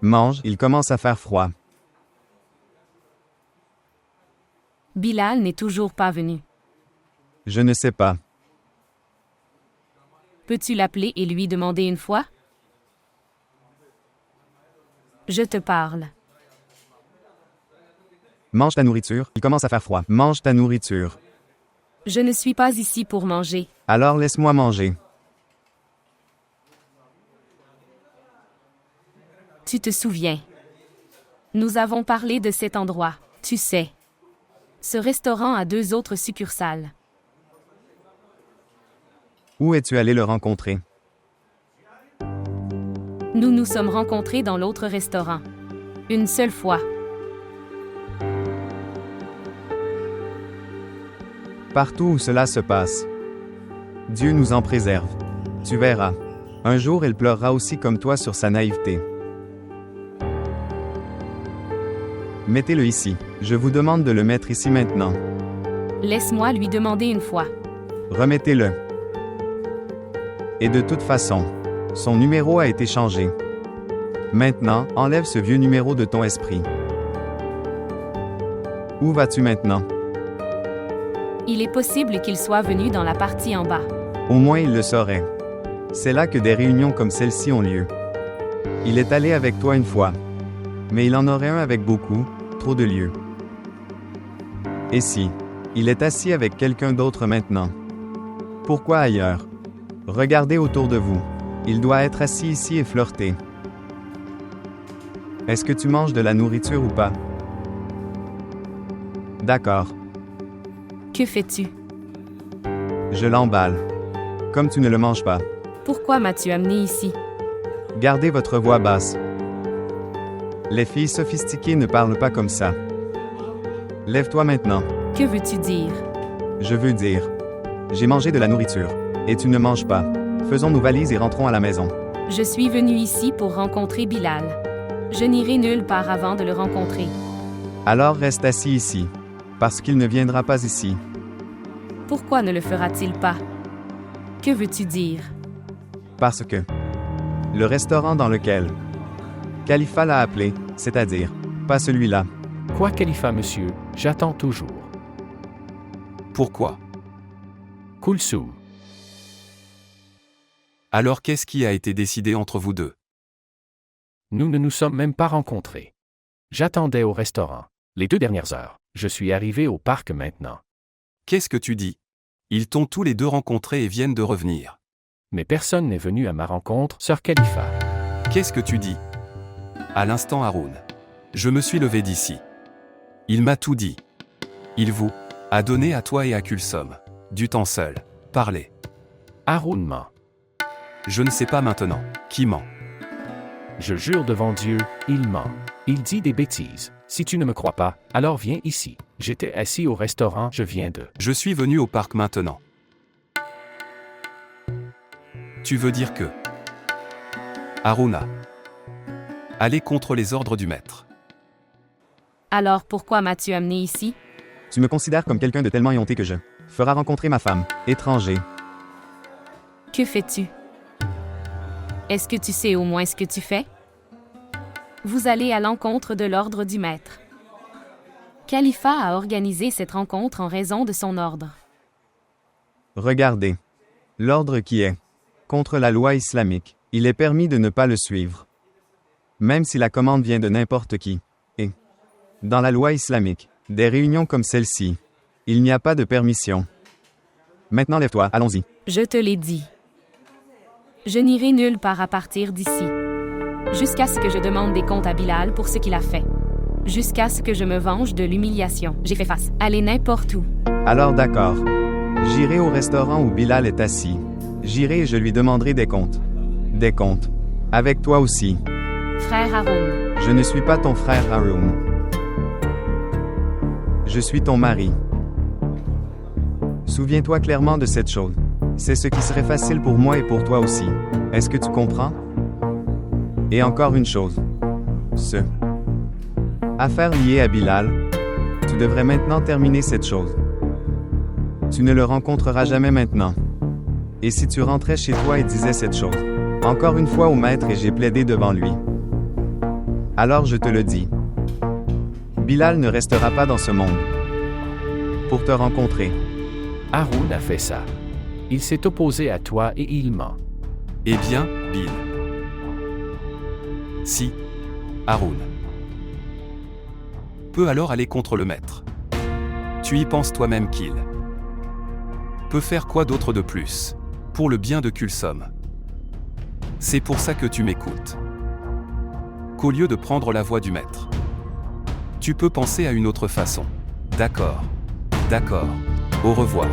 Mange, il commence à faire froid. Bilal n'est toujours pas venu. Je ne sais pas. Peux-tu l'appeler et lui demander une fois? Je te parle. Mange ta nourriture, il commence à faire froid. Mange ta nourriture. Je ne suis pas ici pour manger. Alors laisse-moi manger. Tu te souviens. Nous avons parlé de cet endroit, tu sais. Ce restaurant a 2 autres succursales. Où es-tu allé le rencontrer? Nous nous sommes rencontrés dans l'autre restaurant. Une seule fois. Partout où cela se passe. Dieu nous en préserve. Tu verras. Un jour il pleurera aussi comme toi sur sa naïveté. Mettez-le ici. Je vous demande de le mettre ici maintenant. Laisse-moi lui demander une fois. Remettez-le. Et de toute façon, son numéro a été changé. Maintenant, enlève ce vieux numéro de ton esprit. Où vas-tu maintenant? Il est possible qu'il soit venu dans la partie en bas. Au moins il le saurait. C'est là que des réunions comme celle-ci ont lieu. Il est allé avec toi une fois. Mais il en aurait un avec beaucoup, trop de lieux. Et si, il est assis avec quelqu'un d'autre maintenant? Pourquoi ailleurs? Regardez autour de vous. Il doit être assis ici et flirter. Est-ce que tu manges de la nourriture ou pas? D'accord. Que fais-tu? Je l'emballe. Comme tu ne le manges pas. Pourquoi m'as-tu amené ici? Gardez votre voix basse. Les filles sophistiquées ne parlent pas comme ça. Lève-toi maintenant. Que veux-tu dire? Je veux dire. J'ai mangé de la nourriture. Et tu ne manges pas. Faisons nos valises et rentrons à la maison. Je suis venu ici pour rencontrer Bilal. Je n'irai nulle part avant de le rencontrer. Alors reste assis ici. Parce qu'il ne viendra pas ici. Pourquoi ne le fera-t-il pas? Que veux-tu dire? Parce que le restaurant dans lequel Khalifa l'a appelé, c'est-à-dire, pas celui-là. Quoi, Khalifa, monsieur? J'attends toujours. Pourquoi? Kulsoum. Alors qu'est-ce qui a été décidé entre vous deux? Nous ne nous sommes même pas rencontrés. J'attendais au restaurant. Les 2 dernières heures. Je suis arrivé au parc maintenant. Qu'est-ce que tu dis? Ils t'ont tous les deux rencontrés et viennent de revenir. Mais personne n'est venu à ma rencontre, sœur Khalifa. Qu'est-ce que tu dis? À l'instant, Haroun. Je me suis levé d'ici. Il m'a tout dit. Il vous a donné à toi et à Kulsoum du temps seul. Parlez. Haroun ment. Je ne sais pas maintenant. Qui ment? Je jure devant Dieu, il ment. Il dit des bêtises. Si tu ne me crois pas, alors viens ici. J'étais assis au restaurant, je viens de... Je suis venu au parc maintenant. Tu veux dire que... Harouna. Allez contre les ordres du maître. Alors pourquoi m'as-tu amené ici? Tu me considères comme quelqu'un de tellement éhonté que je fera rencontrer ma femme, étranger. Que fais-tu? Est-ce que tu sais au moins ce que tu fais? Vous allez à l'encontre de l'ordre du maître. Khalifa a organisé cette rencontre en raison de son ordre. Regardez. L'ordre qui est contre la loi islamique, il est permis de ne pas le suivre. Même si la commande vient de n'importe qui. Et dans la loi islamique, des réunions comme celle-ci, il n'y a pas de permission. Maintenant lève-toi, allons-y. Je te l'ai dit. Je n'irai nulle part à partir d'ici. Jusqu'à ce que je demande des comptes à Bilal pour ce qu'il a fait. Jusqu'à ce que je me venge de l'humiliation. J'ai fait face. Allez n'importe où. Alors d'accord. J'irai au restaurant où Bilal est assis. J'irai et je lui demanderai des comptes. Des comptes. Avec toi aussi. Frère Haroun. Je ne suis pas ton frère Haroun. Je suis ton mari. Souviens-toi clairement de cette chose. C'est ce qui serait facile pour moi et pour toi aussi. Est-ce que tu comprends? Et encore une chose. Affaire liée à Bilal. Tu devrais maintenant terminer cette chose. Tu ne le rencontreras jamais maintenant. Et si tu rentrais chez toi et disais cette chose, encore une fois au maître et j'ai plaidé devant lui. Alors je te le dis. Bilal ne restera pas dans ce monde. Pour te rencontrer. Haroun a fait ça. Il s'est opposé à toi et il ment. Eh bien, Bill. Si. Haroun. Peut alors aller contre le maître. Tu y penses toi-même qu'il peut faire quoi d'autre de plus, pour le bien de Kulsom. C'est pour ça que tu m'écoutes. Qu'au lieu de prendre la voie du maître, tu peux penser à une autre façon. D'accord. D'accord. Au revoir.